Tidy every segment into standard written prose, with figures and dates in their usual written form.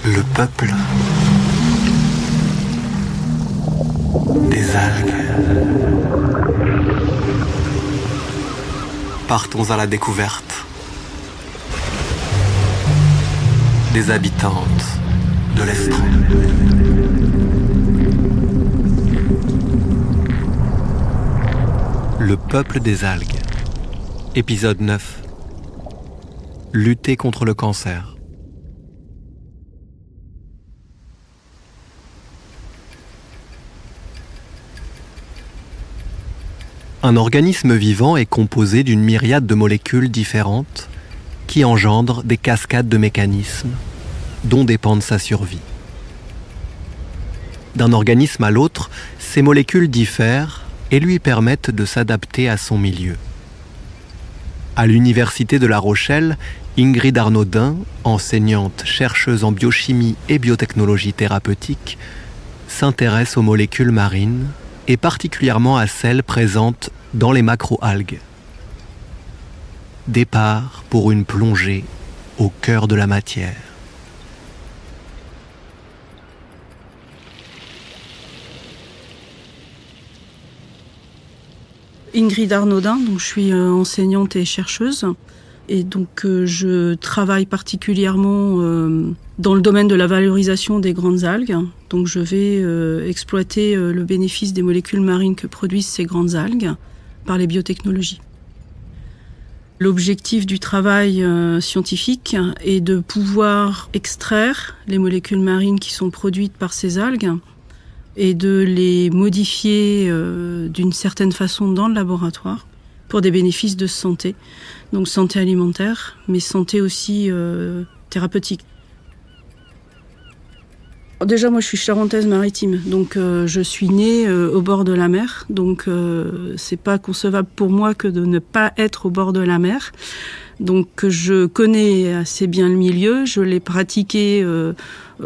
Le peuple des algues. Partons à la découverte des habitantes de l'Estran. Le peuple des algues. Épisode 9. Lutter contre le cancer. Un organisme vivant est composé d'une myriade de molécules différentes qui engendrent des cascades de mécanismes dont dépendent sa survie. D'un organisme à l'autre, ces molécules diffèrent et lui permettent de s'adapter à son milieu. À l'Université de La Rochelle, Ingrid Arnaudin, enseignante, chercheuse en biochimie et biotechnologie thérapeutique, s'intéresse aux molécules marines et particulièrement à celles présentes dans les macroalgues. Départ pour une plongée au cœur de la matière. Ingrid Arnaudin, donc je suis enseignante et chercheuse. Et donc je travaille particulièrement dans le domaine de la valorisation des grandes algues. Donc je vais exploiter le bénéfice des molécules marines que produisent ces grandes algues par les biotechnologies. L'objectif du travail scientifique est de pouvoir extraire les molécules marines qui sont produites par ces algues et de les modifier d'une certaine façon dans le laboratoire pour des bénéfices de santé. Donc santé alimentaire, mais santé aussi thérapeutique. Déjà, moi, je suis charentaise maritime, donc je suis née au bord de la mer. Donc, c'est pas concevable pour moi que de ne pas être au bord de la mer. Donc, je connais assez bien le milieu. Je l'ai pratiqué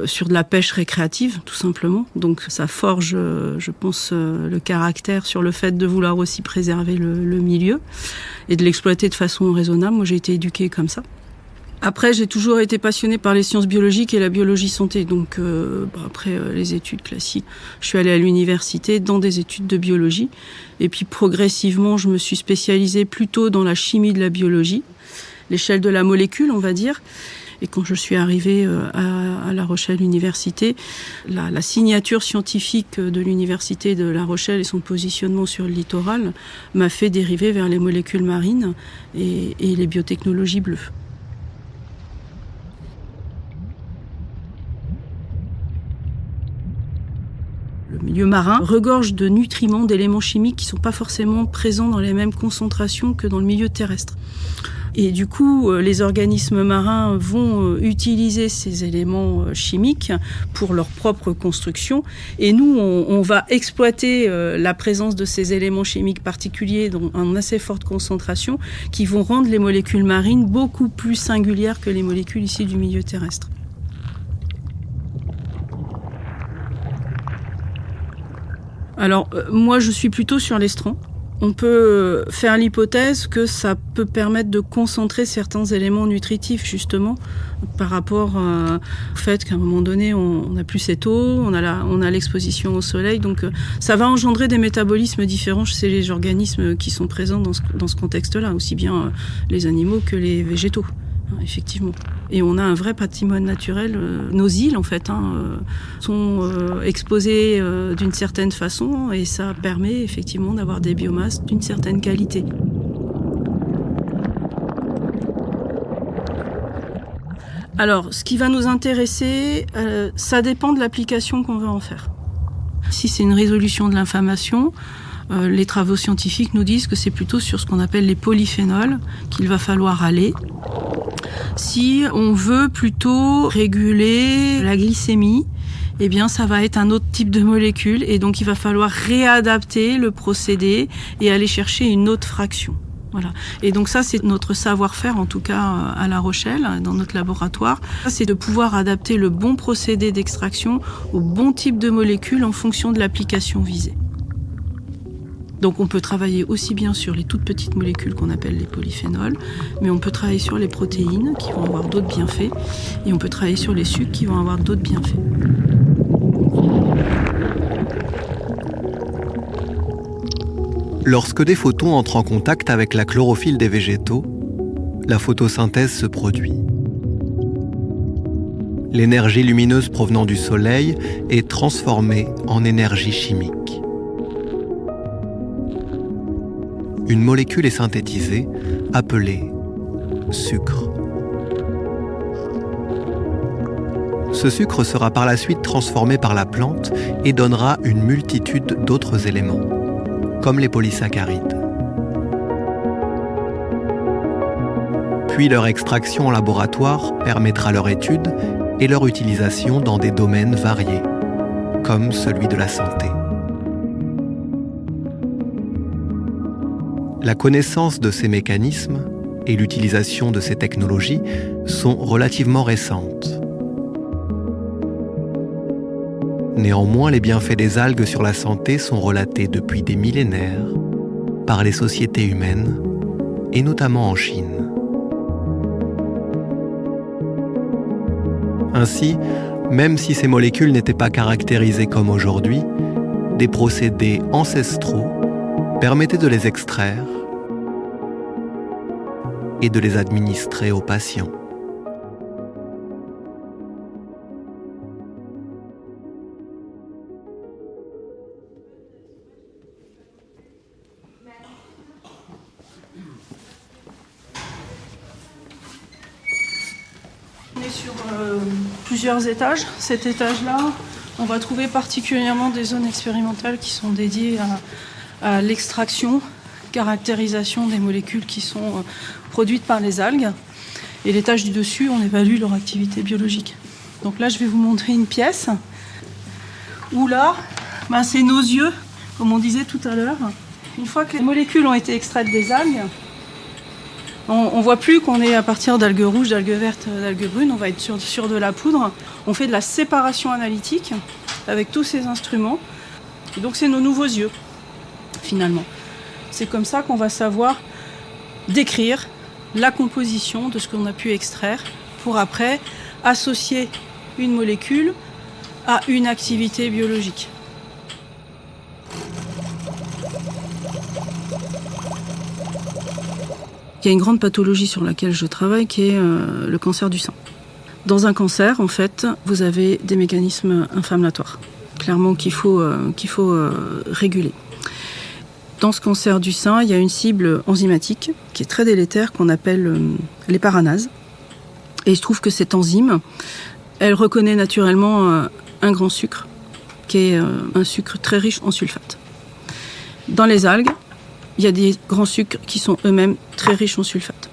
sur de la pêche récréative, tout simplement. Donc, ça forge, je pense, le caractère sur le fait de vouloir aussi préserver le milieu et de l'exploiter de façon raisonnable. Moi, j'ai été éduquée comme ça. Après, j'ai toujours été passionnée par les sciences biologiques et la biologie santé. Donc, après les études classiques, je suis allée à l'université dans des études de biologie. Et puis, progressivement, je me suis spécialisée plutôt dans la chimie de la biologie, l'échelle de la molécule, on va dire. Et quand je suis arrivée à La Rochelle Université, la signature scientifique de l'Université de La Rochelle et son positionnement sur le littoral m'a fait dériver vers les molécules marines et les biotechnologies bleues. Le milieu marin regorge de nutriments, d'éléments chimiques qui ne sont pas forcément présents dans les mêmes concentrations que dans le milieu terrestre. Et du coup, les organismes marins vont utiliser ces éléments chimiques pour leur propre construction. Et nous, on va exploiter la présence de ces éléments chimiques particuliers en assez forte concentration qui vont rendre les molécules marines beaucoup plus singulières que les molécules issues du milieu terrestre. Alors, moi, je suis plutôt sur l'estran. On peut faire l'hypothèse que ça peut permettre de concentrer certains éléments nutritifs, justement, par rapport au fait qu'à un moment donné, on n'a plus cette eau, on a l'exposition au soleil. Donc, ça va engendrer des métabolismes différents chez les organismes qui sont présents dans ce contexte-là, aussi bien les animaux que les végétaux. Effectivement. Et on a un vrai patrimoine naturel. Nos îles, en fait, sont exposées d'une certaine façon et ça permet effectivement d'avoir des biomasses d'une certaine qualité. Alors, ce qui va nous intéresser, ça dépend de l'application qu'on veut en faire. Si c'est une résolution de l'inflammation, les travaux scientifiques nous disent que c'est plutôt sur ce qu'on appelle les polyphénols qu'il va falloir aller. Si on veut plutôt réguler la glycémie, eh bien ça va être un autre type de molécule et donc il va falloir réadapter le procédé et aller chercher une autre fraction. Voilà. Et donc ça, c'est notre savoir-faire, en tout cas à La Rochelle, dans notre laboratoire. C'est de pouvoir adapter le bon procédé d'extraction au bon type de molécule en fonction de l'application visée. Donc on peut travailler aussi bien sur les toutes petites molécules qu'on appelle les polyphénols, mais on peut travailler sur les protéines qui vont avoir d'autres bienfaits, et on peut travailler sur les sucres qui vont avoir d'autres bienfaits. Lorsque des photons entrent en contact avec la chlorophylle des végétaux, la photosynthèse se produit. L'énergie lumineuse provenant du soleil est transformée en énergie chimique. Une molécule est synthétisée, appelée sucre. Ce sucre sera par la suite transformé par la plante et donnera une multitude d'autres éléments, comme les polysaccharides. Puis leur extraction en laboratoire permettra leur étude et leur utilisation dans des domaines variés, comme celui de la santé. La connaissance de ces mécanismes et l'utilisation de ces technologies sont relativement récentes. Néanmoins, les bienfaits des algues sur la santé sont relatés depuis des millénaires par les sociétés humaines, et notamment en Chine. Ainsi, même si ces molécules n'étaient pas caractérisées comme aujourd'hui, des procédés ancestraux permettaient de les extraire et de les administrer aux patients. On est sur plusieurs étages. Cet étage-là, on va trouver particulièrement des zones expérimentales qui sont dédiées à l'extraction, caractérisation des molécules qui sont produites par les algues. Et l'étage du dessus, on évalue leur activité biologique. Donc là, je vais vous montrer une pièce où là, c'est nos yeux, comme on disait tout à l'heure. Une fois que les molécules ont été extraites des algues, on ne voit plus qu'on est à partir d'algues rouges, d'algues vertes, d'algues brunes, on va être sur de la poudre. On fait de la séparation analytique avec tous ces instruments. Et donc c'est nos nouveaux yeux, finalement. C'est comme ça qu'on va savoir décrire la composition de ce qu'on a pu extraire pour après associer une molécule à une activité biologique. Il y a une grande pathologie sur laquelle je travaille qui est le cancer du sein. Dans un cancer, en fait, vous avez des mécanismes inflammatoires, clairement qu'il faut réguler. Dans ce cancer du sein, il y a une cible enzymatique qui est très délétère qu'on appelle les paranases. Et il se trouve que cette enzyme, elle reconnaît naturellement un grand sucre, qui est un sucre très riche en sulfate. Dans les algues, il y a des grands sucres qui sont eux-mêmes très riches en sulfate.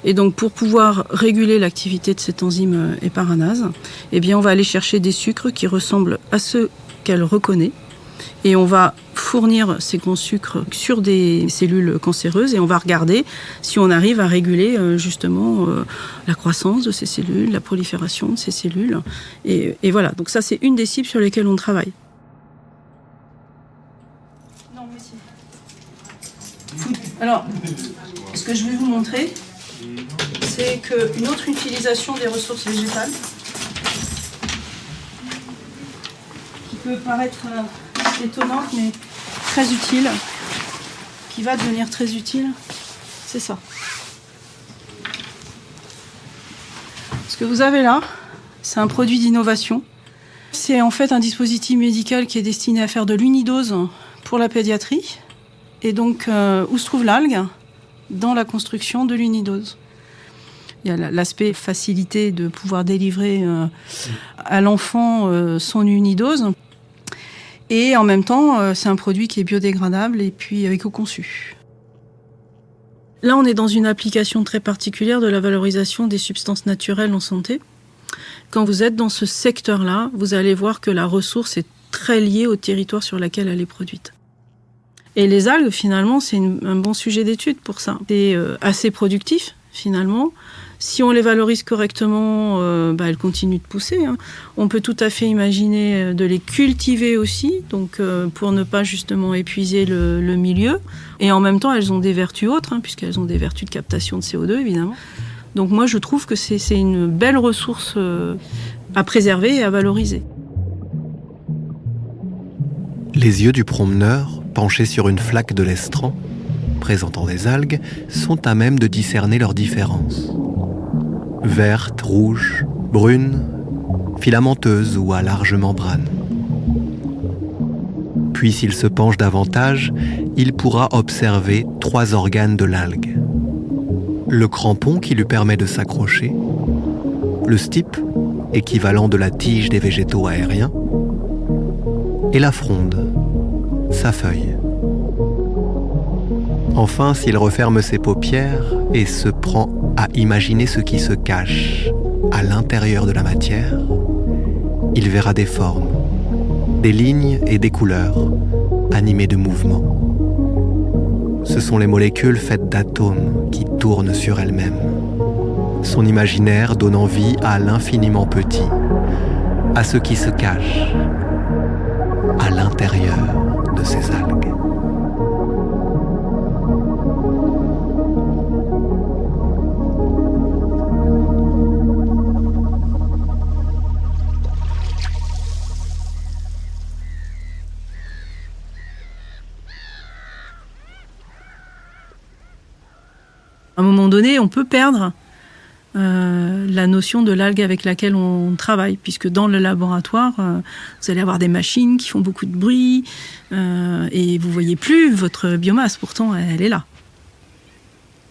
Et donc pour pouvoir réguler l'activité de cette enzyme héparanase, eh bien on va aller chercher des sucres qui ressemblent à ceux qu'elle reconnaît. Et on va fournir ces grands sucres sur des cellules cancéreuses et on va regarder si on arrive à réguler justement la croissance de ces cellules, la prolifération de ces cellules. Et voilà, donc ça c'est une des cibles sur lesquelles on travaille. Non, mais si. Alors, ce que je vais vous montrer, c'est qu'une autre utilisation des ressources végétales, qui peut paraître étonnante mais très utile, qui va devenir très utile, c'est ça. Ce que vous avez là, c'est un produit d'innovation. C'est en fait un dispositif médical qui est destiné à faire de l'unidose pour la pédiatrie. Et donc, où se trouve l'algue ? Dans la construction de l'unidose. Il y a l'aspect facilité de pouvoir délivrer à l'enfant son unidose. Et en même temps, c'est un produit qui est biodégradable et puis éco-conçu. Là, on est dans une application très particulière de la valorisation des substances naturelles en santé. Quand vous êtes dans ce secteur-là, vous allez voir que la ressource est très liée au territoire sur lequel elle est produite. Et les algues, finalement, c'est un bon sujet d'étude pour ça. C'est assez productif, finalement. Si on les valorise correctement, elles continuent de pousser. Hein. On peut tout à fait imaginer de les cultiver aussi, donc pour ne pas justement épuiser le milieu. Et en même temps, elles ont des vertus autres, hein, puisqu'elles ont des vertus de captation de CO2, évidemment. Donc moi, je trouve que c'est une belle ressource à préserver et à valoriser. Les yeux du promeneur, penchés sur une flaque de l'estran, présentant des algues, sont à même de discerner leurs différences. Vertes, rouges, brunes, filamenteuses ou à large membrane. Puis s'il se penche davantage, il pourra observer 3 organes de l'algue. Le crampon qui lui permet de s'accrocher, le stipe, équivalent de la tige des végétaux aériens, et la fronde, sa feuille. Enfin, s'il referme ses paupières et se prend à imaginer ce qui se cache à l'intérieur de la matière, il verra des formes, des lignes et des couleurs animées de mouvements. Ce sont les molécules faites d'atomes qui tournent sur elles-mêmes. Son imaginaire donnant vie à l'infiniment petit, à ce qui se cache à l'intérieur de ces algues. À un moment donné, on peut perdre la notion de l'algue avec laquelle on travaille, puisque dans le laboratoire, vous allez avoir des machines qui font beaucoup de bruit et vous voyez plus votre biomasse, pourtant elle est là.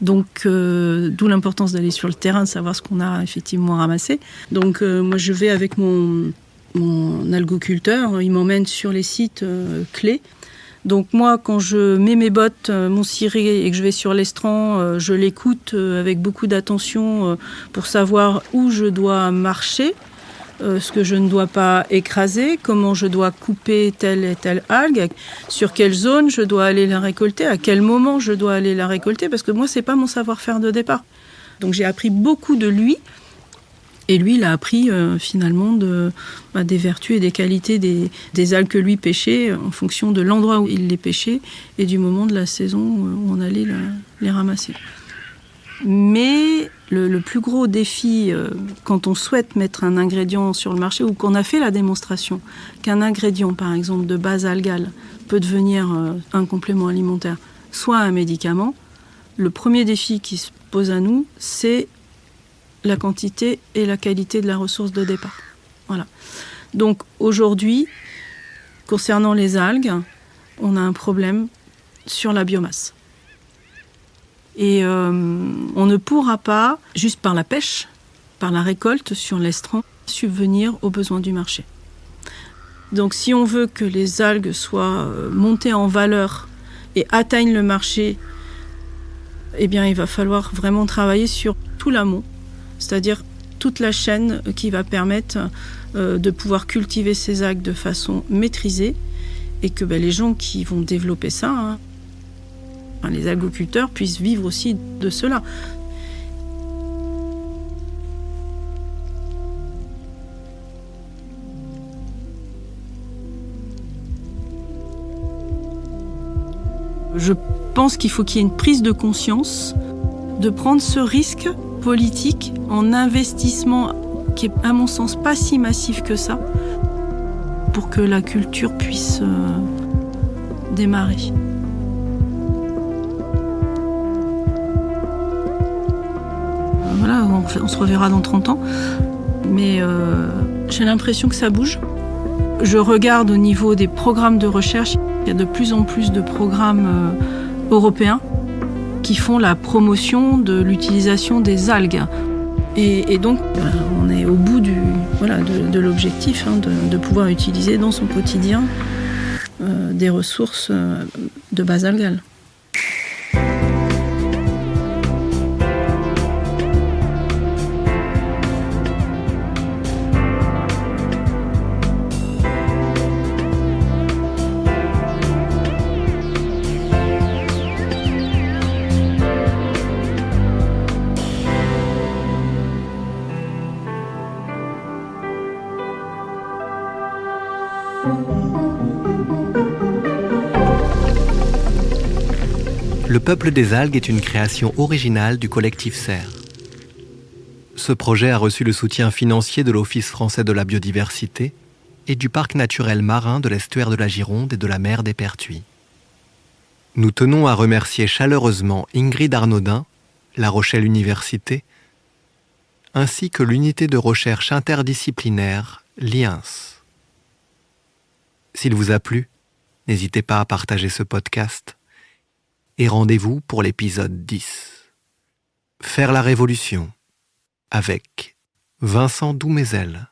Donc, d'où l'importance d'aller sur le terrain, de savoir ce qu'on a effectivement ramassé. Donc, moi, je vais avec mon algoculteur, il m'emmène sur les sites clés. Donc moi, quand je mets mes bottes, mon ciré et que je vais sur l'estran, je l'écoute avec beaucoup d'attention pour savoir où je dois marcher, ce que je ne dois pas écraser, comment je dois couper telle et telle algue, sur quelle zone je dois aller la récolter, à quel moment je dois aller la récolter, parce que moi, c'est pas mon savoir-faire de départ. Donc j'ai appris beaucoup de lui. Et lui, il a appris finalement des vertus et des qualités des algues que lui pêchait en fonction de l'endroit où il les pêchait et du moment de la saison où on allait les ramasser. Mais le plus gros défi, quand on souhaite mettre un ingrédient sur le marché ou qu'on a fait la démonstration qu'un ingrédient, par exemple de base algale, peut devenir un complément alimentaire, soit un médicament, le premier défi qui se pose à nous, c'est la quantité et la qualité de la ressource de départ. Voilà. Donc aujourd'hui, concernant les algues, on a un problème sur la biomasse. Et on ne pourra pas, juste par la pêche, par la récolte sur l'estran, subvenir aux besoins du marché. Donc si on veut que les algues soient montées en valeur et atteignent le marché, eh bien il va falloir vraiment travailler sur tout l'amont, c'est-à-dire toute la chaîne qui va permettre de pouvoir cultiver ces algues de façon maîtrisée et que les gens qui vont développer ça, les algoculteurs, puissent vivre aussi de cela. Je pense qu'il faut qu'il y ait une prise de conscience de prendre ce risque politique en investissement qui est à mon sens pas si massif que ça pour que la culture puisse démarrer. Voilà, on se reverra dans 30 ans, mais j'ai l'impression que ça bouge. Je regarde au niveau des programmes de recherche, il y a de plus en plus de programmes européens qui font la promotion de l'utilisation des algues. Et donc, on est au bout de l'objectif de pouvoir utiliser dans son quotidien des ressources de base algale. Le Peuple des algues est une création originale du collectif Serre. Ce projet a reçu le soutien financier de l'Office français de la biodiversité et du parc naturel marin de l'estuaire de la Gironde et de la mer des Pertuis. Nous tenons à remercier chaleureusement Ingrid Arnaudin, La Rochelle Université, ainsi que l'unité de recherche interdisciplinaire LIENS. S'il vous a plu, n'hésitez pas à partager ce podcast et rendez-vous pour l'épisode 10. Faire la révolution avec Vincent Doumézel.